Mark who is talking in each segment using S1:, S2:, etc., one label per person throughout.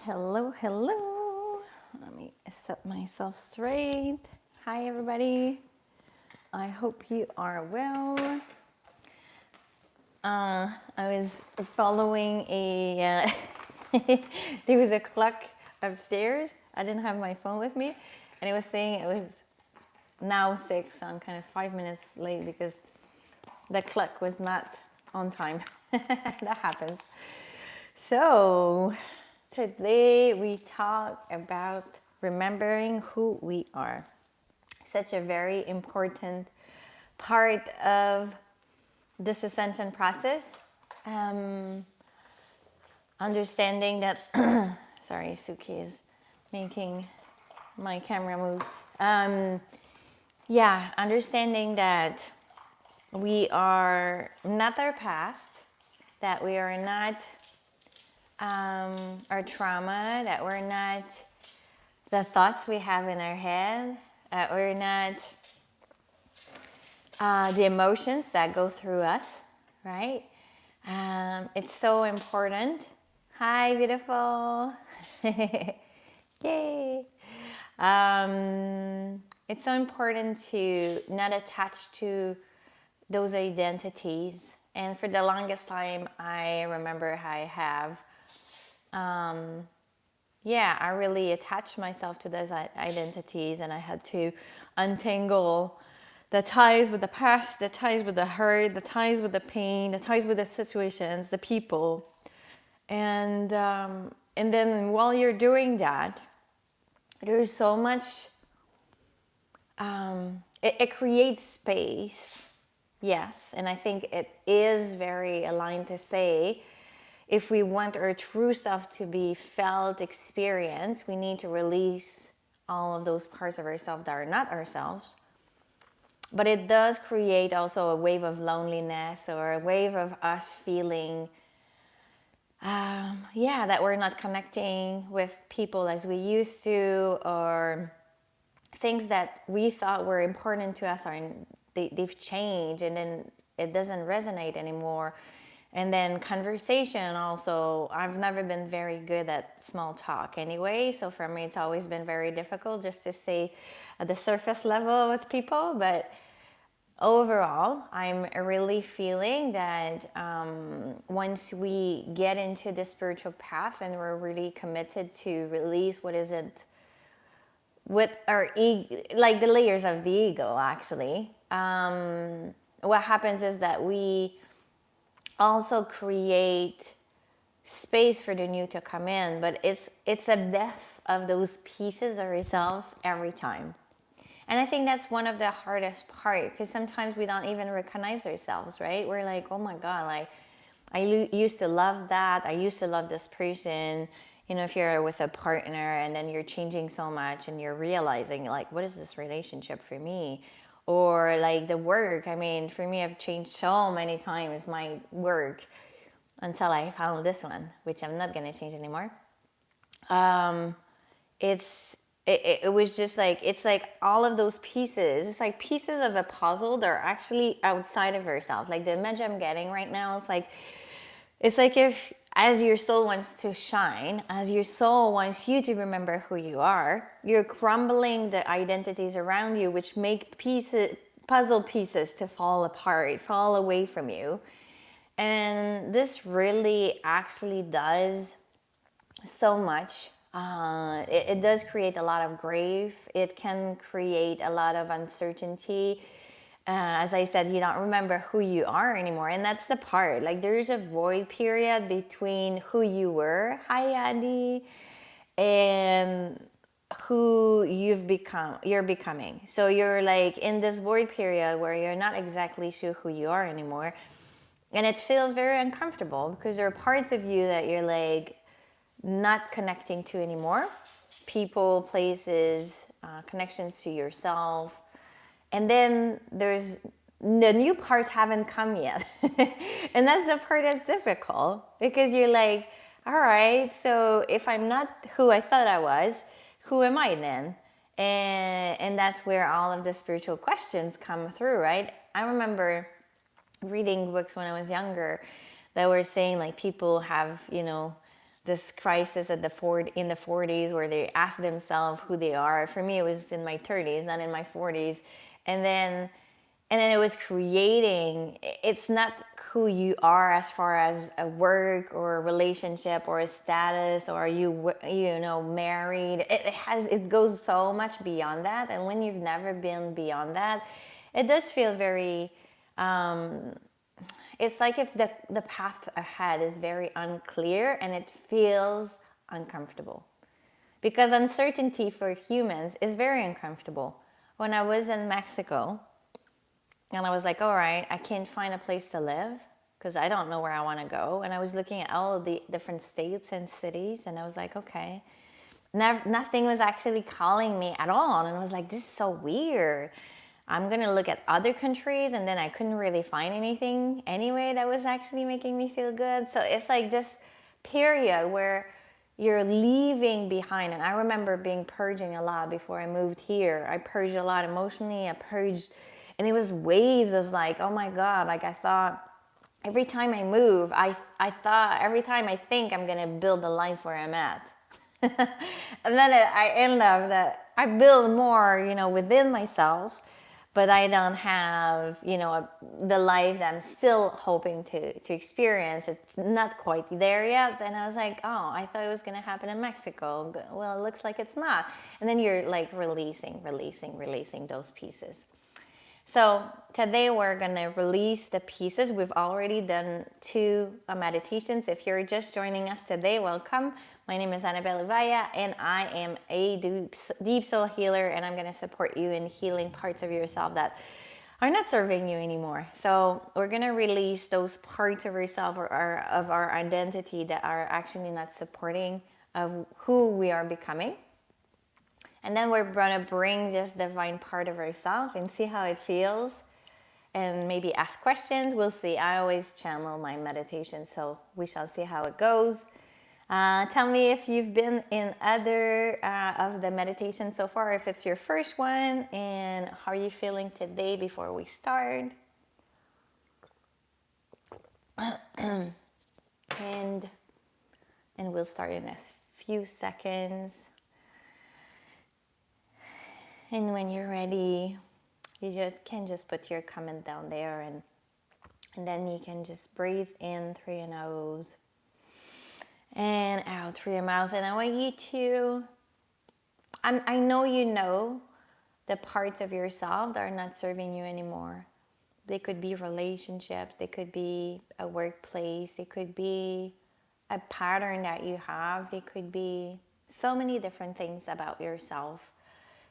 S1: Hello, hello. Let me set myself straight. Hi, everybody. I hope you are well. I was following there was a clock upstairs. I didn't have my phone with me, and it was saying it was now 6. So I'm kind of 5 minutes late because the clock was not on time. That happens. So today we talk about remembering who we are. Such a very important part of this ascension process. Understanding that, sorry, Suki is making my camera move. Understanding that we are not our past, that we are not our trauma, that we're not the thoughts we have in our head, that we're not the emotions that go through us, right? It's so important. Hi, beautiful. Yay. It's so important to not attach to those identities. And for the longest time, I remember I have I really attached myself to those identities, and I had to untangle the ties with the past, the ties with the hurt, the ties with the pain, the ties with the situations, the people. And then while you're doing that, there's so much, it creates space, yes, and I think it is very aligned to say, if we want our true self to be felt, experienced, we need to release all of those parts of ourselves that are not ourselves. But it does create also a wave of loneliness or a wave of us feeling, that we're not connecting with people as we used to, or things that we thought were important to us they've changed, and then it doesn't resonate anymore. And then conversation also, I've never been very good at small talk anyway. So for me, it's always been very difficult just to stay at the surface level with people. But overall, I'm really feeling that once we get into the spiritual path and we're really committed to release what isn't with our ego, like the layers of the ego, actually, what happens is that we also create space for the new to come in, but it's a death of those pieces of yourself every time. And I think that's one of the hardest part, because sometimes we don't even recognize ourselves, right? We're like, oh my God, like I used to love that. I used to love this person. You know, if you're with a partner and then you're changing so much and you're realizing like, what is this relationship for me? Or like the work. I mean, for me, I've changed so many times my work until I found this one, which I'm not going to change anymore. It was just like, it's like all of those pieces. It's like pieces of a puzzle that are actually outside of yourself. Like the image I'm getting right now is like, it's like if, as your soul wants to shine, as your soul wants you to remember who you are, you're crumbling the identities around you, which make puzzle pieces to fall apart, fall away from you. And this really actually does so much. It does create a lot of grief. It can create a lot of uncertainty. As I said, you don't remember who you are anymore. And that's the part. Like there's a void period between who you were, hi Adi, and who you're becoming. So you're like in this void period where you're not exactly sure who you are anymore. And it feels very uncomfortable because there are parts of you that you're like not connecting to anymore. People, places, connections to yourself. And then there's the new parts haven't come yet. And that's the part that's difficult because you're like, all right, so if I'm not who I thought I was, who am I then? And that's where all of the spiritual questions come through, right? I remember reading books when I was younger that were saying like people have, this crisis at in the 40s where they ask themselves who they are. For me, it was in my 30s, not in my 40s. And then it was creating, it's not who you are as far as a work or a relationship or a status, or married. It goes so much beyond that. And when you've never been beyond that, it does feel very, it's like if the path ahead is very unclear and it feels uncomfortable. Because uncertainty for humans is very uncomfortable. When I was in Mexico, and I was like, all right, I can't find a place to live because I don't know where I want to go. And I was looking at all of the different states and cities, and I was like, okay. Nothing was actually calling me at all. And I was like, this is so weird. I'm going to look at other countries, and then I couldn't really find anything anyway that was actually making me feel good. So it's like this period where you're leaving behind. And I remember purging a lot before I moved here. I purged a lot emotionally. I purged, and it was waves of like, oh my God, like I thought every time I move, I thought every time I think I'm going to build a life where I'm at. And then I end up that I build more, within myself, but I don't have, the life that I'm still hoping to experience. It's not quite there yet. And I was like, oh, I thought it was going to happen in Mexico. Well, it looks like it's not. And then you're like releasing those pieces. So today we're going to release the pieces. We've already done 2 meditations. If you're just joining us today, welcome. My name is Annabelle, Ivaya, and I am a deep soul healer, and I'm going to support you in healing parts of yourself that are not serving you anymore. So we're going to release those parts of yourself or of our identity that are actually not supporting of who we are becoming. And then we're going to bring this divine part of ourselves and see how it feels, and maybe ask questions. We'll see. I always channel my meditation, so we shall see how it goes. Tell me if you've been in other of the meditations so far, if it's your first one, and how are you feeling today before we start. and we'll start in a few seconds. And when you're ready, you can just put your comment down there, and then you can just breathe in through your nose and out through your mouth. And I want you to, I know the parts of yourself that are not serving you anymore. They could be relationships, they could be a workplace, they could be a pattern that you have, they could be so many different things about yourself.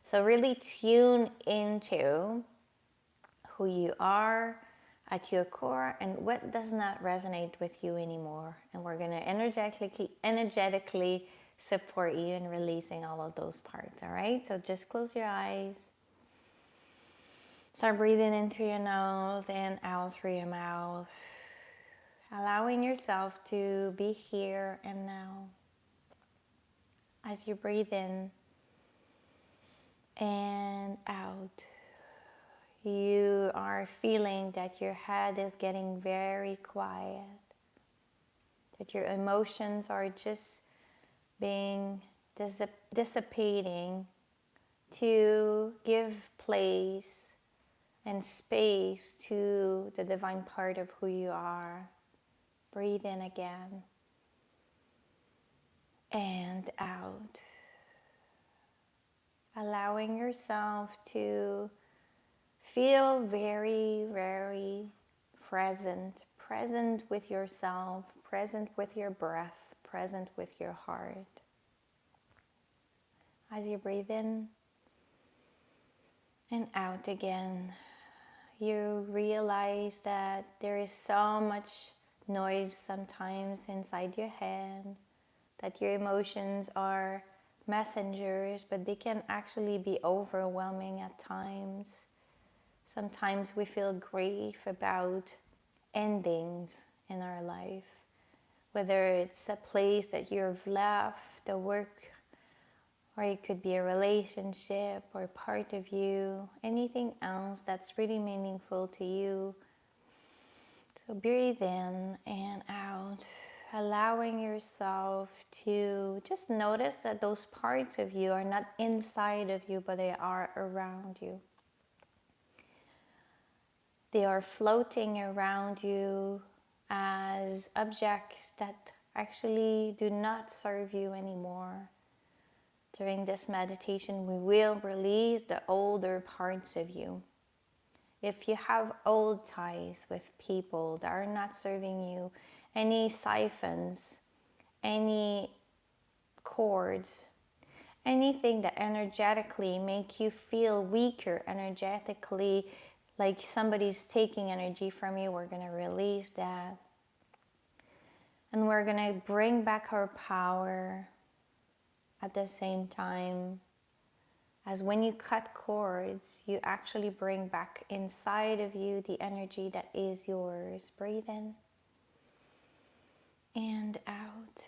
S1: So really tune into who you are at your core and what does not resonate with you anymore. And we're going to energetically support you in releasing all of those parts, all right? So just close your eyes. Start breathing in through your nose and out through your mouth. Allowing yourself to be here and now. As you breathe in and out, you are feeling that your head is getting very quiet, that your emotions are just being dissipating to give place and space to the divine part of who you are. Breathe in again and out. Allowing yourself to feel very, very present with yourself, present with your breath, present with your heart. As you breathe in and out again, you realize that there is so much noise sometimes inside your head, that your emotions are messengers, but they can actually be overwhelming at times. Sometimes we feel grief about endings in our life, whether it's a place that you've left, a work, or it could be a relationship or part of you, anything else that's really meaningful to you. So breathe in and out. allowing yourself to just notice that those parts of you are not inside of you, but they are around you. They are floating around you as objects that actually do not serve you anymore. During this meditation, we will release the older parts of you. If you have old ties with people that are not serving you, any siphons, any cords, anything that energetically make you feel weaker, energetically like somebody's taking energy from you, we're going to release that. And we're going to bring back our power at the same time. As when you cut cords, you actually bring back inside of you the energy that is yours. Breathe in and out.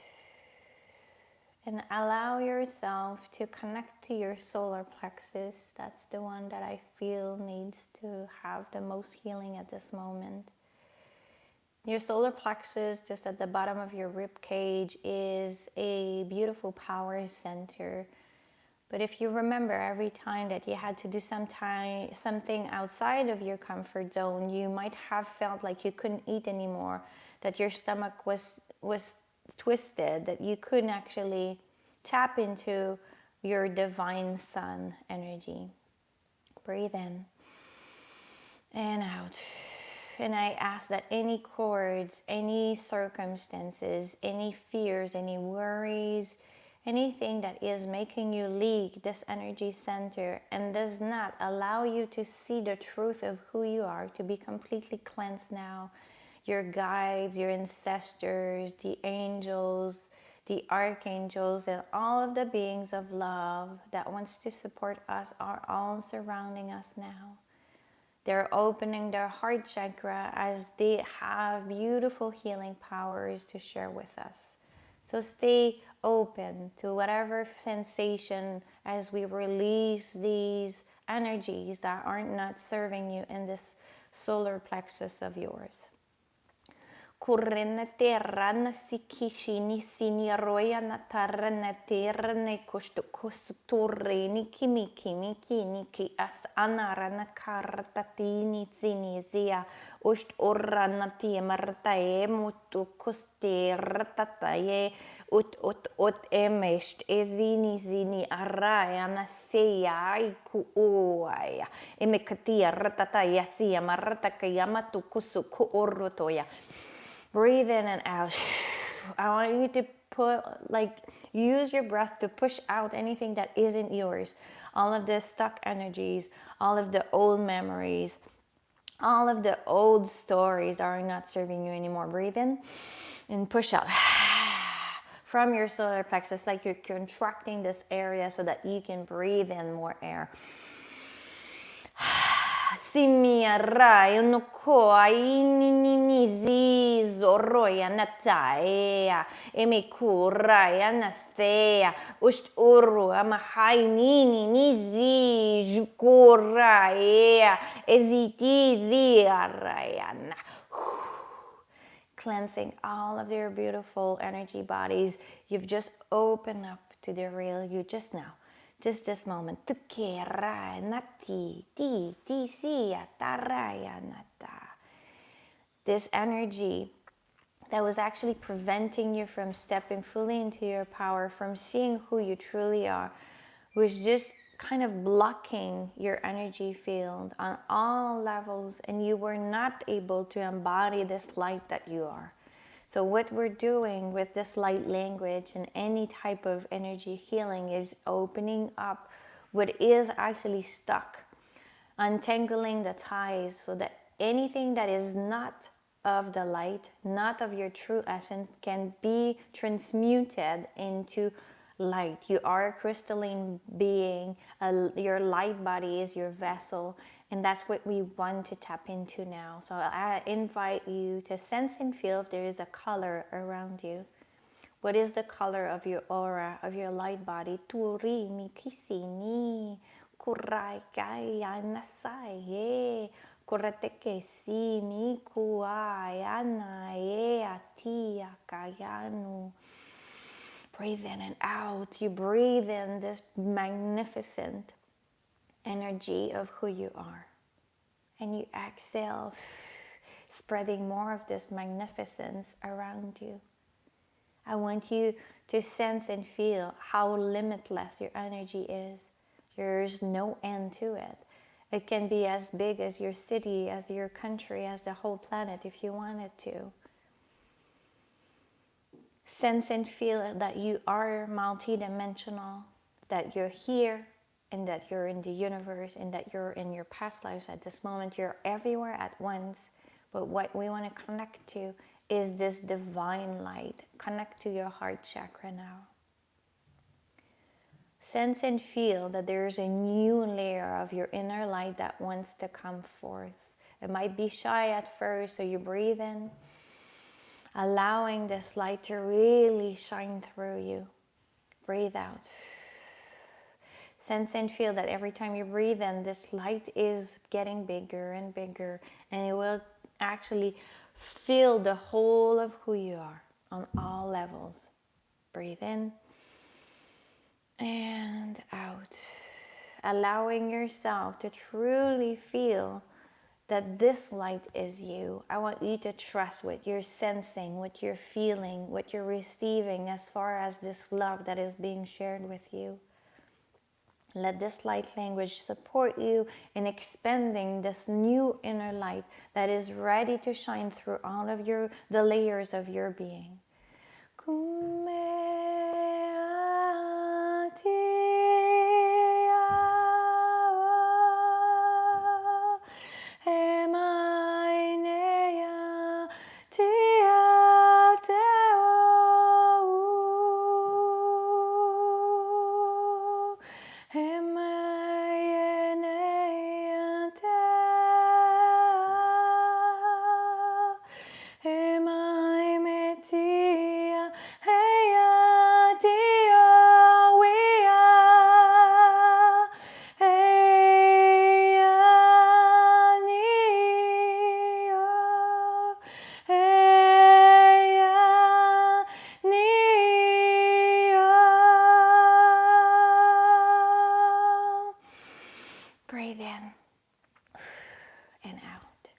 S1: And allow yourself to connect to your solar plexus. That's the one that I feel needs to have the most healing at this moment. Your solar plexus, just at the bottom of your rib cage, is a beautiful power center. But if you remember, every time that you had to do something outside of your comfort zone, you might have felt like you couldn't eat anymore, that your stomach was twisted, that you couldn't actually tap into your divine sun energy. Breathe in and out. And I ask that any cords, any circumstances, any fears, any worries, anything that is making you leak this energy center and does not allow you to see the truth of who you are, to be completely cleansed now. Your guides, your ancestors, the angels, the archangels, and all of the beings of love that wants to support us are all surrounding us now. They're opening their heart chakra as they have beautiful healing powers to share with us. So stay open to whatever sensation as we release these energies that are not serving you in this solar plexus of yours. Kurrena terra na sikishi ni siniroya na tarra na terra ne kostutorre ni kimi as anara na kartatini zinizia ust orra na tiemartae mutu kostertatae ut emest zini araya na seya iku oaya emekatia ratataya sia marataka tu kusuku orrotoya. Breathe in and out. I want you to use your breath to push out anything that isn't yours. All of the stuck energies, all of the old memories, all of the old stories that are not serving you anymore. Breathe in and push out. From your solar plexus, like you're contracting this area so that you can breathe in more air. Simiarai no koa ni zoroya nataea emikurai anastea ust uru amahai ni zi jukoraea eziti ziarayana. Cleansing all of your beautiful energy bodies. You've just opened up to the real you just now. Just this moment. This energy that was actually preventing you from stepping fully into your power, from seeing who you truly are, was just kind of blocking your energy field on all levels, and you were not able to embody this light that you are. So what we're doing with this light language and any type of energy healing is opening up what is actually stuck, untangling the ties so that anything that is not of the light, not of your true essence, can be transmuted into light. You are a crystalline being. Your light body is your vessel. And that's what we want to tap into now. So I invite you to sense and feel if there is a color around you. What is the color of your aura, of your light body? Turi mi kisini kurai kaya nasai Korate ke si ni kuai ana e atia kayanu. Breathe in and out. You breathe in this magnificent energy of who you are. And you exhale, spreading more of this magnificence around you. I want you to sense and feel how limitless your energy is. There's no end to it. It can be as big as your city, as your country, as the whole planet if you wanted to. Sense and feel that you are multidimensional, that you're here, and that you're in the universe, and that you're in your past lives at this moment. You're everywhere at once. But what we want to connect to is this divine light. Connect to your heart chakra now. Sense and feel that there's a new layer of your inner light that wants to come forth. It might be shy at first, so you breathe in, allowing this light to really shine through you. Breathe out. Sense and feel that every time you breathe in, this light is getting bigger and bigger, and it will actually fill the whole of who you are on all levels. Breathe in and out, allowing yourself to truly feel that this light is you. I want you to trust what you're sensing, what you're feeling, what you're receiving as far as this love that is being shared with you. Let this light language support you in expanding this new inner light that is ready to shine through all of the layers of your being. Breathe in and out.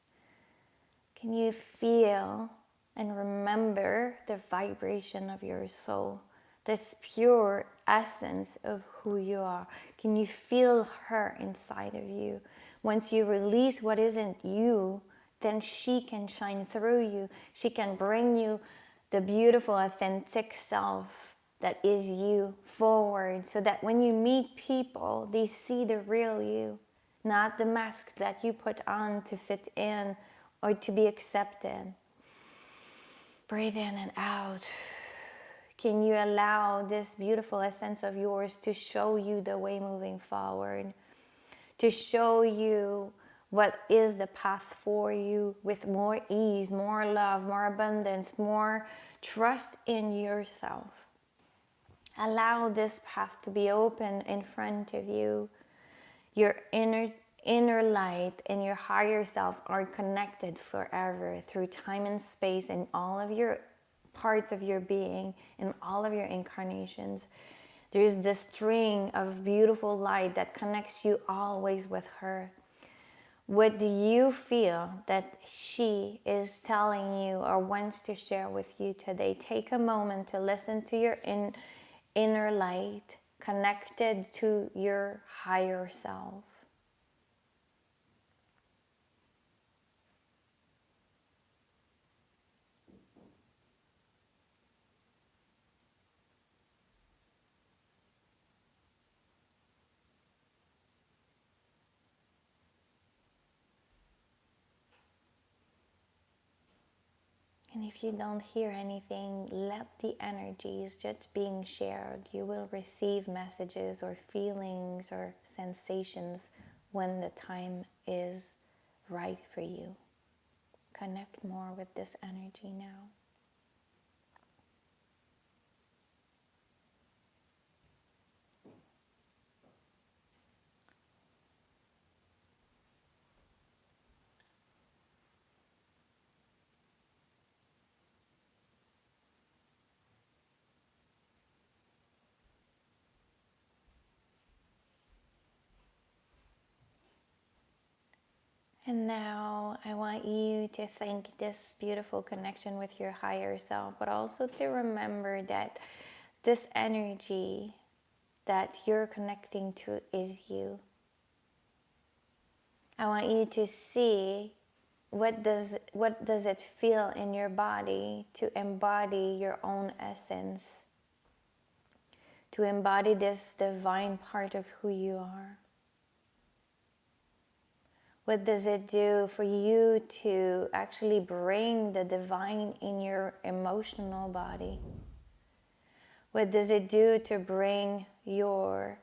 S1: Can you feel and remember the vibration of your soul, this pure essence of who you are? Can you feel her inside of you? Once you release what isn't you, then she can shine through you. She can bring you the beautiful, authentic self that is you forward, so that when you meet people, they see the real you, not the mask that you put on to fit in or to be accepted. Breathe in and out. Can you allow this beautiful essence of yours to show you the way moving forward, to show you what is the path for you with more ease, more love, more abundance, more trust in yourself? Allow this path to be open in front of you. Your inner light and your higher self are connected forever through time and space and all of your parts of your being and all of your incarnations. There's this string of beautiful light that connects you always with her. What do you feel that she is telling you or wants to share with you today? Take a moment to listen to your inner light connected to your higher self. And if you don't hear anything, let the energies just being shared. You will receive messages or feelings or sensations when the time is right for you. Connect more with this energy now. And now I want you to think this beautiful connection with your higher self, but also to remember that this energy that you're connecting to is you. I want you to see what does it feel in your body to embody your own essence, to embody this divine part of who you are. What does it do for you to actually bring the divine in your emotional body? What does it do to bring your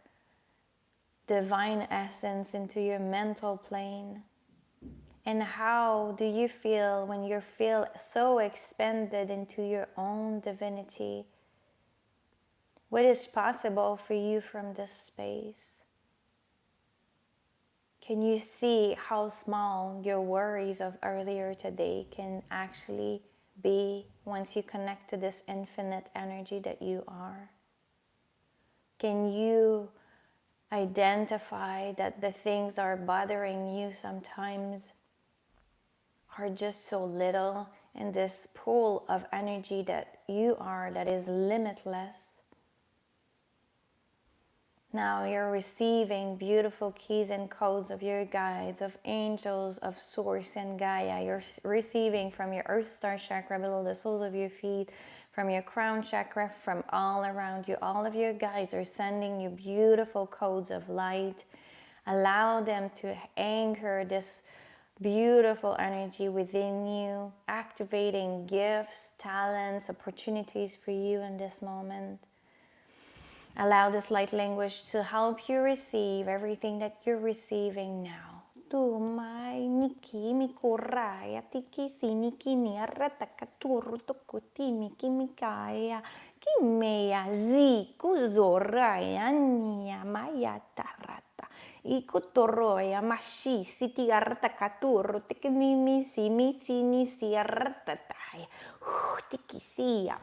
S1: divine essence into your mental plane? And how do you feel when you feel so expanded into your own divinity? What is possible for you from this space? Can you see how small your worries of earlier today can actually be once you connect to this infinite energy that you are? Can you identify that the things that are bothering you sometimes are just so little in this pool of energy that you are, that is limitless? Now you're receiving beautiful keys and codes of your guides, of angels, of Source and Gaia. You're receiving from your Earth Star chakra below the soles of your feet, from your crown chakra, from all around you. All of your guides are sending you beautiful codes of light. Allow them to anchor this beautiful energy within you, activating gifts, talents, opportunities for you in this moment. Allow this light language to help you receive everything that you're receiving now. Tu mai niki mikuraya tiki siniki niarata katuru tokuti miki mikaya kimeya zi kuzoraya nia maya tarata ikutoroya mashi siti arata katuru tiki mimi si misi nisi arata tai tiki siya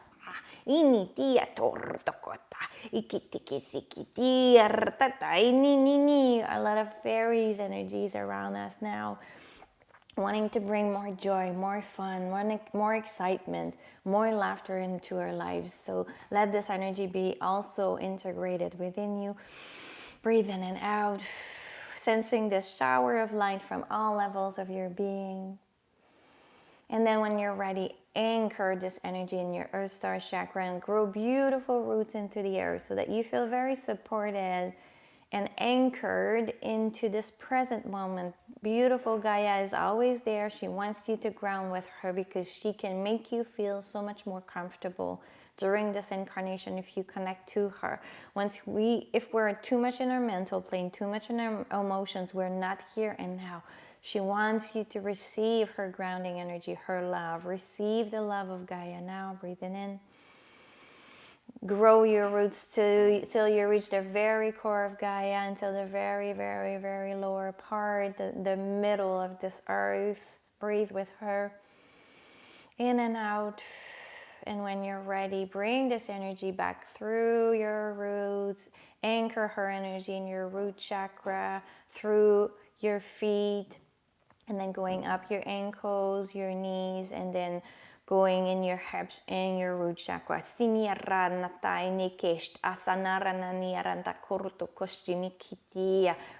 S1: ini tia tortokota ikitikisikiti artata ini ni. A lot of fairies energies around us now, wanting to bring more joy, more fun, more excitement, more laughter into our lives. So let this energy be also integrated within you. Breathe in and out, sensing this shower of light from all levels of your being. And then when you're ready, anchor this energy in your Earth Star chakra and grow beautiful roots into the earth so that you feel very supported and anchored into this present moment. Beautiful Gaia is always there. She wants you to ground with her because she can make you feel so much more comfortable during this incarnation if you connect to her. If we're too much in our mental plane, too much in our emotions, we're not here and now. She wants you to receive her grounding energy, her love. Receive the love of Gaia now, breathing in. Grow your roots till you reach the very core of Gaia, until the very, very, very lower part, the middle of this earth. Breathe with her. In and out. And when you're ready, bring this energy back through your roots. Anchor her energy in your root chakra, through your feet, and then going up your ankles, your knees, and then going in your hips and your root chakra.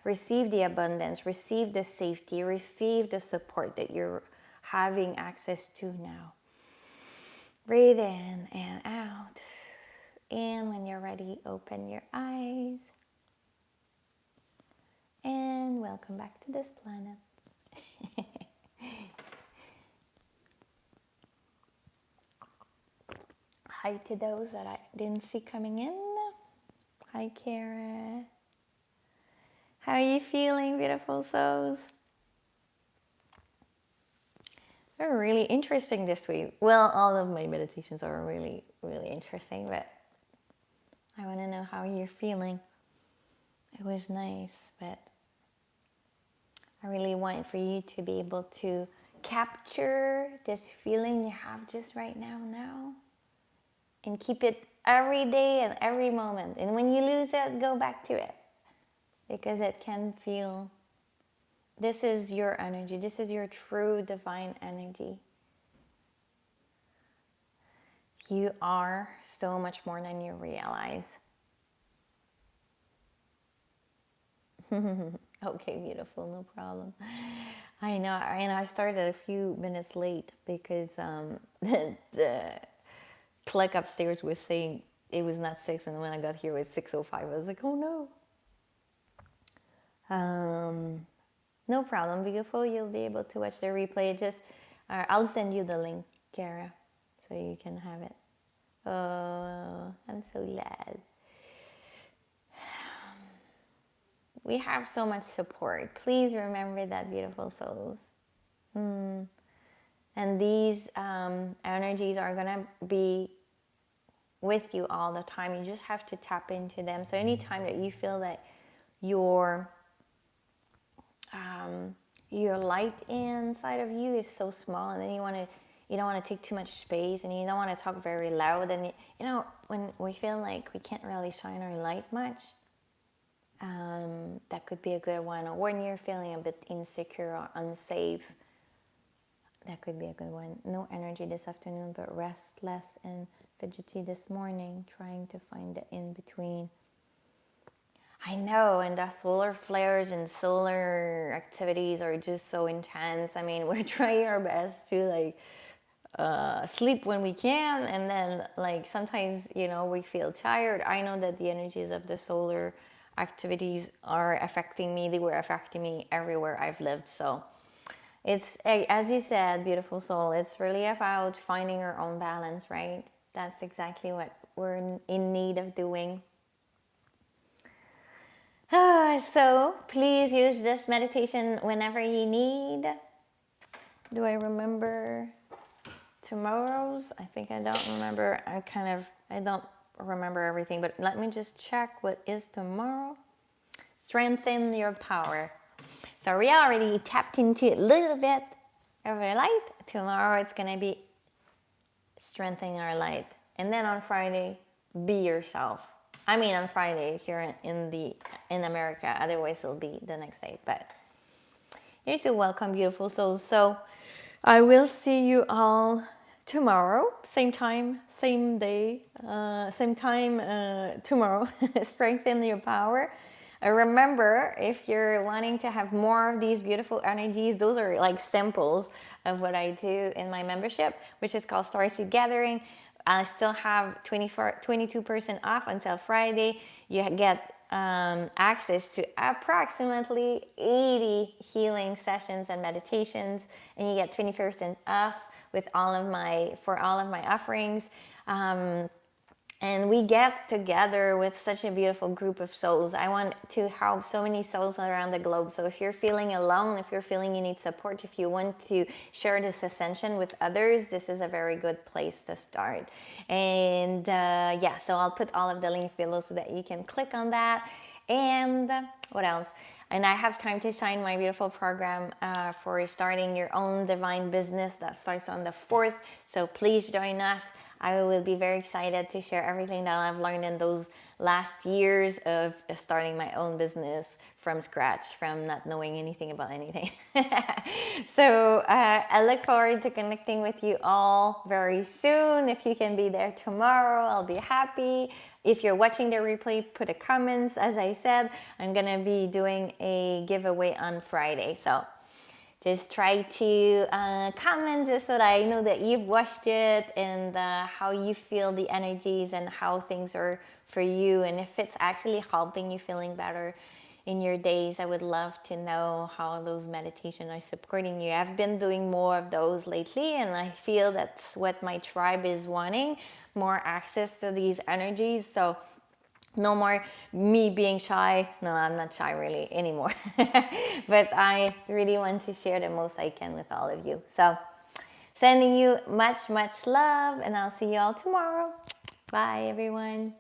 S1: Receive the abundance, receive the safety, receive the support that you're having access to now. Breathe in and out. And when you're ready, open your eyes. And welcome back to this planet. Hi to those that I didn't see coming in. Hi, Kara. How are you feeling, beautiful souls? They're really interesting this week. Well, all of my meditations are really, really interesting, but I want to know how you're feeling. It was nice, but I really want for you to be able to capture this feeling you have just right now, and keep it every day and every moment. And when you lose it, go back to it, because it can feel This is your energy. This is your true divine energy. You are so much more than you realize. Okay, beautiful, no problem. I know, and I started a few minutes late because the clock upstairs was saying it was not 6, and when I got here it was 6:05. I was like, oh no. No problem, beautiful. You'll be able to watch the replay. Just, I'll send you the link, Kara, so you can have it. Oh, I'm so glad. We have so much support. Please remember that, beautiful souls. And these energies are gonna be with you all the time. You just have to tap into them. So anytime that you feel that your light inside of you is so small, and then you don't want to take too much space, and you don't want to talk very loud, and when we feel like we can't really shine our light much, that could be a good one. Or when you're feeling a bit insecure or unsafe, that could be a good one. No energy this afternoon, but restless and fidgety this morning, trying to find the in between. I know, and the solar flares and solar activities are just so intense. I mean, we're trying our best to sleep when we can, and then sometimes we feel tired. I know that the energies of the solar activities are affecting me. They were affecting me everywhere I've lived. So it's, as you said, beautiful soul, it's really about finding your own balance, right? That's exactly what we're in need of doing. So please use this meditation whenever you need. Do I remember tomorrow's? I think I don't remember. I don't remember everything, but let me just check what is tomorrow. Strengthen your power. So we already tapped into a little bit of our light. Tomorrow it's going to be strengthening our light. And then on Friday, be yourself. I mean, on Friday if you're in America, otherwise it'll be the next day. But you're still welcome, beautiful souls. So I will see you all tomorrow, same time, same day, same time tomorrow. Strengthen your power. Remember, if you're wanting to have more of these beautiful energies, those are like samples of what I do in my membership, which is called Starseed Gathering. I still have 22% off until Friday. You get access to approximately 80 healing sessions and meditations, and you get 20% off with all of my offerings. And we get together with such a beautiful group of souls. I want to help so many souls around the globe. So if you're feeling alone, if you're feeling you need support, if you want to share this ascension with others, this is a very good place to start. And so I'll put all of the links below so that you can click on that. And what else? And I have Time to Shine, my beautiful program for starting your own divine business that starts on the 4th. So please join us. I will be very excited to share everything that I've learned in those last years of starting my own business from scratch, from not knowing anything about anything. So I look forward to connecting with you all very soon. If you can be there tomorrow, I'll be happy. If you're watching the replay, put a comments. As I said, I'm gonna be doing a giveaway on Friday. So just try to comment just so that I know that you've watched it, and how you feel the energies and how things are for you, and if it's actually helping you feeling better in your days. I would love to know how those meditations are supporting you. I've been doing more of those lately, and I feel that's what my tribe is wanting, more access to these energies. So no more me being shy. No, I'm not shy really anymore. But I really want to share the most I can with all of you. So sending you much, much love, and I'll see you all tomorrow. Bye, everyone.